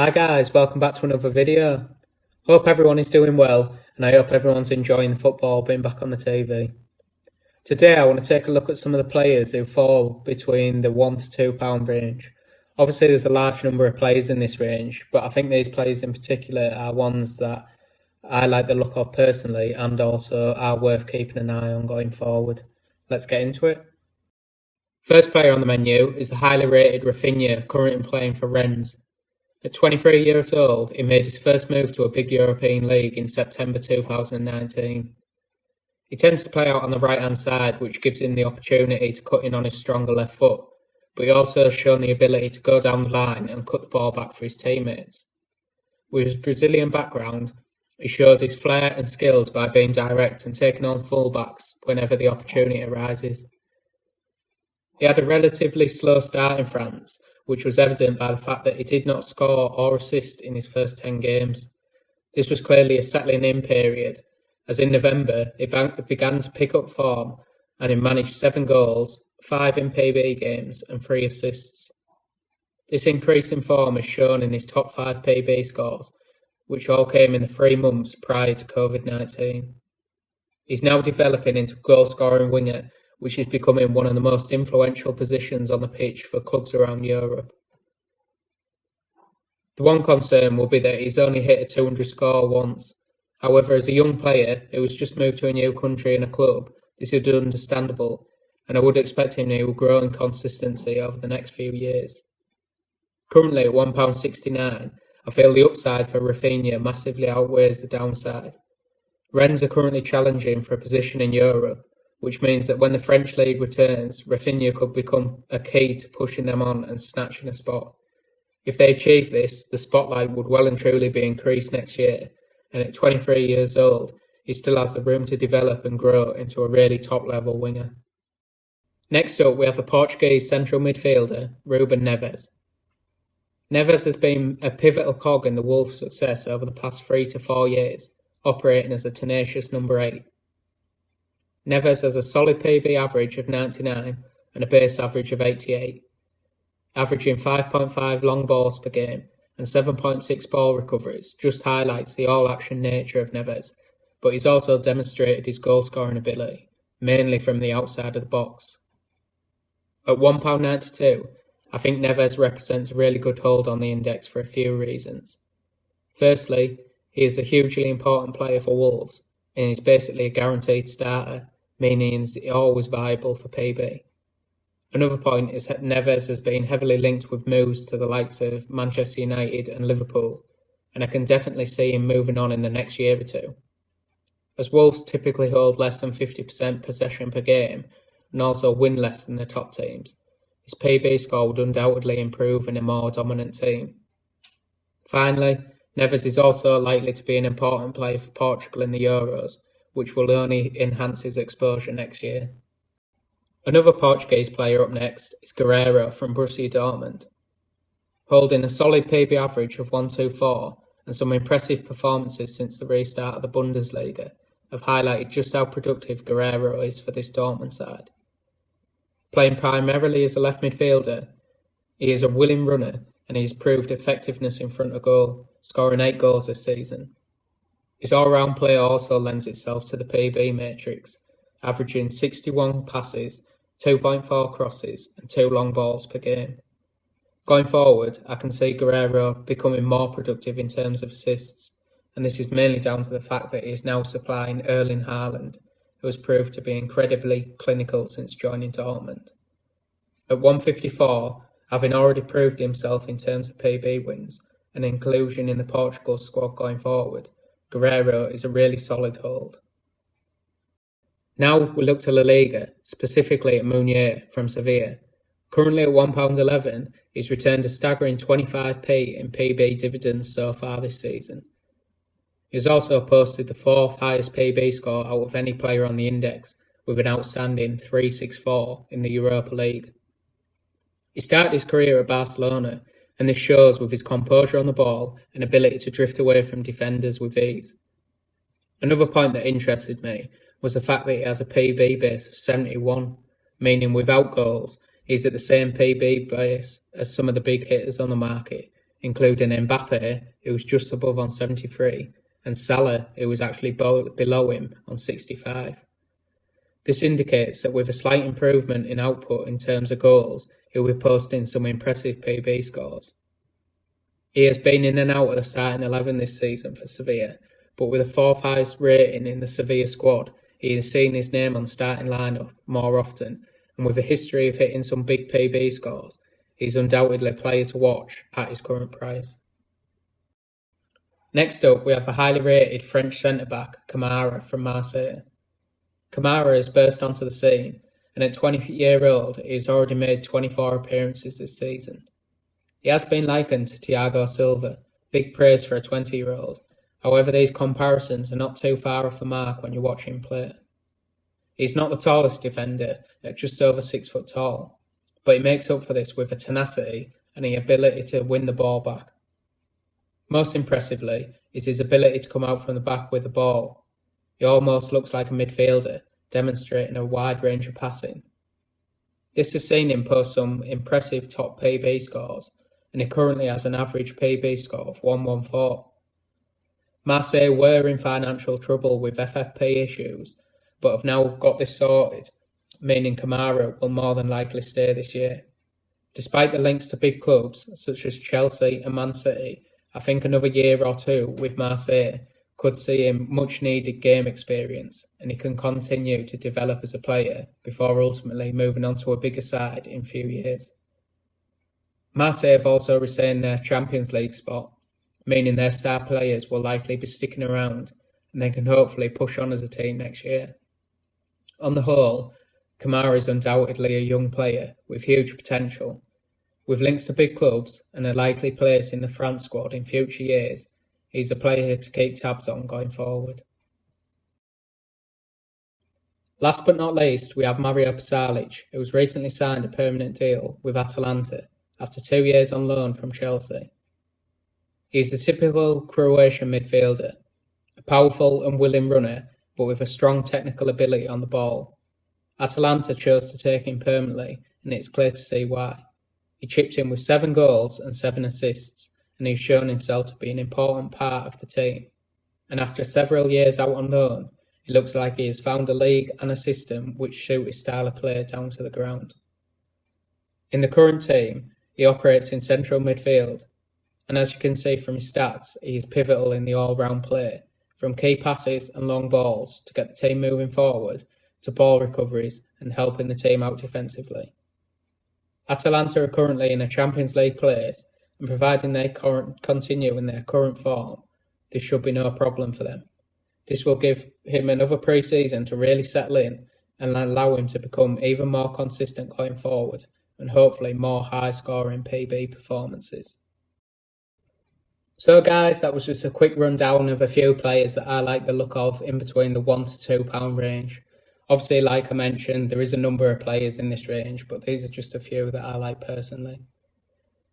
Hi guys, welcome back to another video. Hope everyone is doing well and I hope everyone's enjoying the football being back on the TV. Today I want to take a look at some of the players who fall between the £1 to £2 range. Obviously there's a large number of players in this range, but I think these players in particular are ones that I like the look of personally and also are worth keeping an eye on going forward. Let's get into it. First player on the menu is the highly rated Rafinha, currently playing for Rennes. At 23 years old, he made his first move to a big European league in September 2019. He tends to play out on the right-hand side, which gives him the opportunity to cut in on his stronger left foot, but he also has shown the ability to go down the line and cut the ball back for his teammates. With his Brazilian background, he shows his flair and skills by being direct and taking on fullbacks whenever the opportunity arises. He had a relatively slow start in France, which was evident by the fact that he did not score or assist in his first 10 games. This was clearly a settling in period, as in November he began to pick up form and he managed 7 goals, 5 in PB games and 3 assists. This increase in form is shown in his top 5 PB scores, which all came in the 3 months prior to COVID-19. He's now developing into a goal-scoring winger, which is becoming one of the most influential positions on the pitch for clubs around Europe. The one concern will be that he's only hit a 200 score once. However, as a young player who has just moved to a new country and a club, this is understandable, and I would expect him to grow in consistency over the next few years. Currently at £1.69, I feel the upside for Rafinha massively outweighs the downside. Rennes are currently challenging for a position in Europe, which means that when the French league returns, Rafinha could become a key to pushing them on and snatching a spot. If they achieve this, the spotlight would well and truly be increased next year, and at 23 years old, he still has the room to develop and grow into a really top-level winger. Next up, we have the Portuguese central midfielder, Ruben Neves. Neves has been a pivotal cog in the Wolves' success over the past 3 to 4 years, operating as a tenacious number 8. Neves has a solid PB average of 99 and a base average of 88, averaging 5.5 long balls per game and 7.6 ball recoveries just highlights the all-action nature of Neves, but he's also demonstrated his goal-scoring ability, mainly from the outside of the box. At £1.92, I think Neves represents a really good hold on the index for a few reasons. Firstly, he is a hugely important player for Wolves, and he's basically a guaranteed starter, meaning he's always viable for PB. Another point is that Neves has been heavily linked with moves to the likes of Manchester United and Liverpool, and I can definitely see him moving on in the next year or two. As Wolves typically hold less than 50% possession per game, and also win less than the top teams, his PB score would undoubtedly improve in a more dominant team. Finally, Neves is also likely to be an important player for Portugal in the Euros, which will only enhance his exposure next year. Another Portuguese player up next is Guerrero from Borussia Dortmund. Holding a solid PB average of 124 and some impressive performances since the restart of the Bundesliga have highlighted just how productive Guerrero is for this Dortmund side. Playing primarily as a left midfielder, he is a willing runner and he has proved effectiveness in front of goal, scoring 8 goals this season. His all-round play also lends itself to the PB matrix, averaging 61 passes, 2.4 crosses and 2 long balls per game. Going forward, I can see Guerrero becoming more productive in terms of assists, and this is mainly down to the fact that he is now supplying Erling Haaland, who has proved to be incredibly clinical since joining Dortmund. At 154, having already proved himself in terms of PB wins and inclusion in the Portugal squad going forward, Guerrero is a really solid hold. Now we look to La Liga, specifically at Meunier from Sevilla. Currently at £1.11, he's returned a staggering 25p in PB dividends so far this season. He's also posted the 4th highest PB score out of any player on the index, with an outstanding 364 in the Europa League. He started his career at Barcelona, and this shows with his composure on the ball and ability to drift away from defenders with ease. Another point that interested me was the fact that he has a PB base of 71, meaning without goals, he's at the same PB base as some of the big hitters on the market, including Mbappe, who was just above on 73, and Salah, who was actually below him on 65. This indicates that with a slight improvement in output in terms of goals, he'll be posting some impressive PB scores. He has been in and out of the starting 11 this season for Sevilla, but with a fourth highest rating in the Sevilla squad, he has seen his name on the starting lineup more often, and with a history of hitting some big PB scores, he's undoubtedly a player to watch at his current price. Next up, we have the highly rated French centre-back Kamara from Marseille. Kamara has burst onto the scene, and at 20-year-old, he has already made 24 appearances this season. He has been likened to Thiago Silva, big praise for a 20-year-old. However, these comparisons are not too far off the mark when you watch him play. He's not the tallest defender, at just over 6 foot tall, but he makes up for this with a tenacity and the ability to win the ball back. Most impressively is his ability to come out from the back with the ball. He almost looks like a midfielder, demonstrating a wide range of passing. This has seen him post some impressive top PB scores, and he currently has an average PB score of 114. Marseille were in financial trouble with FFP issues, but have now got this sorted, meaning Kamara will more than likely stay this year. Despite the links to big clubs such as Chelsea and Man City, I think another year or two with Marseille could see him much needed game experience, and he can continue to develop as a player before ultimately moving on to a bigger side in a few years. Marseille have also retained their Champions League spot, meaning their star players will likely be sticking around, and they can hopefully push on as a team next year. On the whole, Kamara is undoubtedly a young player with huge potential. With links to big clubs and a likely place in the France squad in future years, he's a player to keep tabs on going forward. Last but not least, we have Mario Pasalic, who has recently signed a permanent deal with Atalanta after 2 years on loan from Chelsea. He's a typical Croatian midfielder, a powerful and willing runner, but with a strong technical ability on the ball. Atalanta chose to take him permanently, and it's clear to see why. He chipped in with 7 goals and 7 assists, and he's shown himself to be an important part of the team. And after several years out on loan, it looks like he has found a league and a system which suit his style of play down to the ground. In the current team, he operates in central midfield, and as you can see from his stats, he is pivotal in the all-round play, from key passes and long balls to get the team moving forward, to ball recoveries and helping the team out defensively. Atalanta are currently in a Champions League place, and providing they continue in their current form, this should be no problem for them. This will give him another pre-season to really settle in and allow him to become even more consistent going forward, and hopefully more high-scoring PB performances. So guys, that was just a quick rundown of a few players that I like the look of in between the £1 to £2 range. Obviously, like I mentioned, there is a number of players in this range, but these are just a few that I like personally.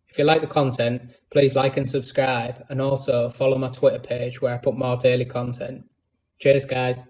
If you like the content, please like and subscribe, and also follow my Twitter page where I put more daily content. Cheers guys.